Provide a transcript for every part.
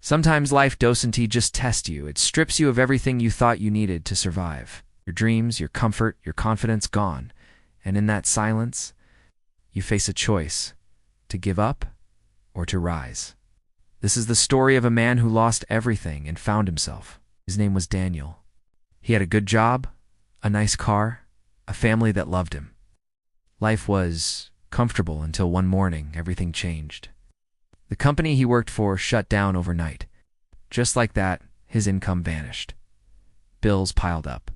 Sometimes life doesn't just test you, it strips you of everything you thought you needed to survive. Your dreams, your comfort, your confidence gone. And in that silence, you face a choice: to give up or to rise. This is the story of a man who lost everything and found himself. His name was Daniel. He had a good job, a nice car, a family that loved him. Life was comfortable until one morning everything changed. The company he worked for shut down overnight. Just like that, his income vanished. Bills piled up.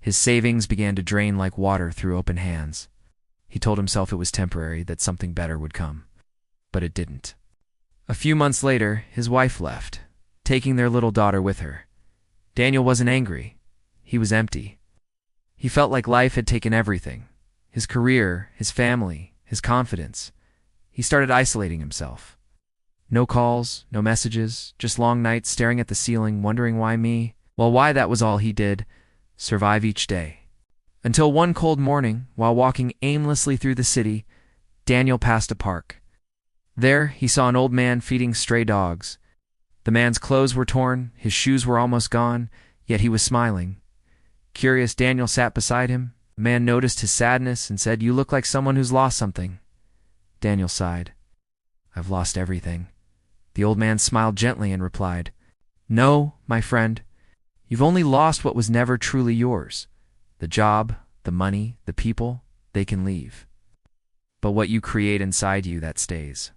His savings began to drain like water through open hands. He told himself it was temporary, that something better would come. But it didn't. A few months later, his wife left, taking their little daughter with her. Daniel wasn't angry. He was empty. He felt like life had taken everything: his career, his family, his confidence. He started isolating himself. No calls, no messages, just long nights staring at the ceiling, wondering why me? Well, why that was all he did: survive each day. Until one cold morning, while walking aimlessly through the city, Daniel passed a park. There, he saw an old man feeding stray dogs. The man's clothes were torn, his shoes were almost gone, yet he was smiling. Curious, Daniel sat beside him. The man noticed his sadness and said, "You look like someone who's lost something." Daniel sighed. "I've lost everything." The old man smiled gently and replied, "No, my friend, you've only lost what was never truly yours. The job, the money, the people, they can leave. But what you create inside you, that stays."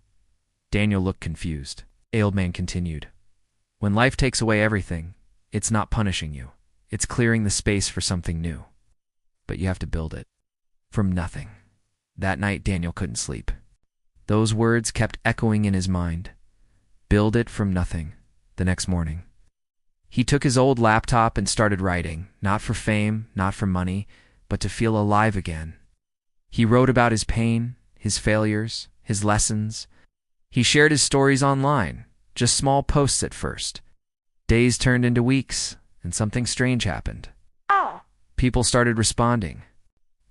Daniel looked confused. The old man continued, "When life takes away everything, it's not punishing you. It's clearing the space for something new. But you have to build it. From nothing." That night, Daniel couldn't sleep. Those words kept echoing in his mind. Build it from nothing. The next morning, he took his old laptop and started writing, not for fame, not for money, but to feel alive again. He wrote about his pain, his failures, his lessons. He shared his stories online, just small posts at first. Days turned into weeks, and something strange happened. People started responding.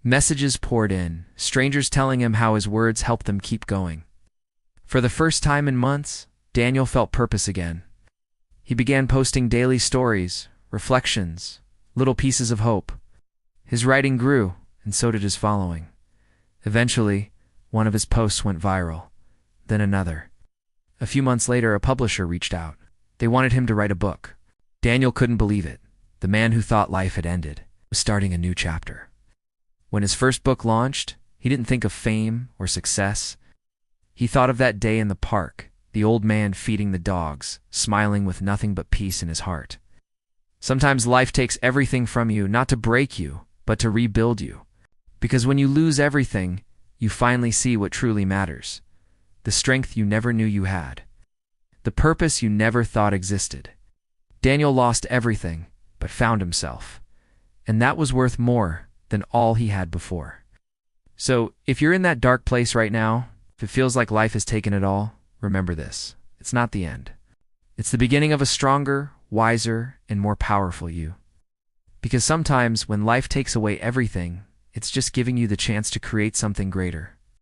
Messages poured in, strangers telling him how his words helped them keep going. For the first time in months, Daniel felt purpose again. He began posting daily stories, reflections, little pieces of hope. His writing grew, and so did his following. Eventually, one of his posts went viral, then another. A few months later, a publisher reached out. They wanted him to write a book. Daniel couldn't believe it. The man who thought life had ended was starting a new chapter. When his first book launched, he didn't think of fame or success. He thought of that day in the park, the old man feeding the dogs, smiling with nothing but peace in his heart. Sometimes life takes everything from you, not to break you, but to rebuild you. Because when you lose everything, you finally see what truly matters. The strength you never knew you had. The purpose you never thought existed. Daniel lost everything, but found himself. And that was worth more than all he had before. So, if you're in that dark place right now, if it feels like life has taken it all, remember this: it's not the end. It's the beginning of a stronger, wiser, and more powerful you. Because sometimes when life takes away everything, it's just giving you the chance to create something greater.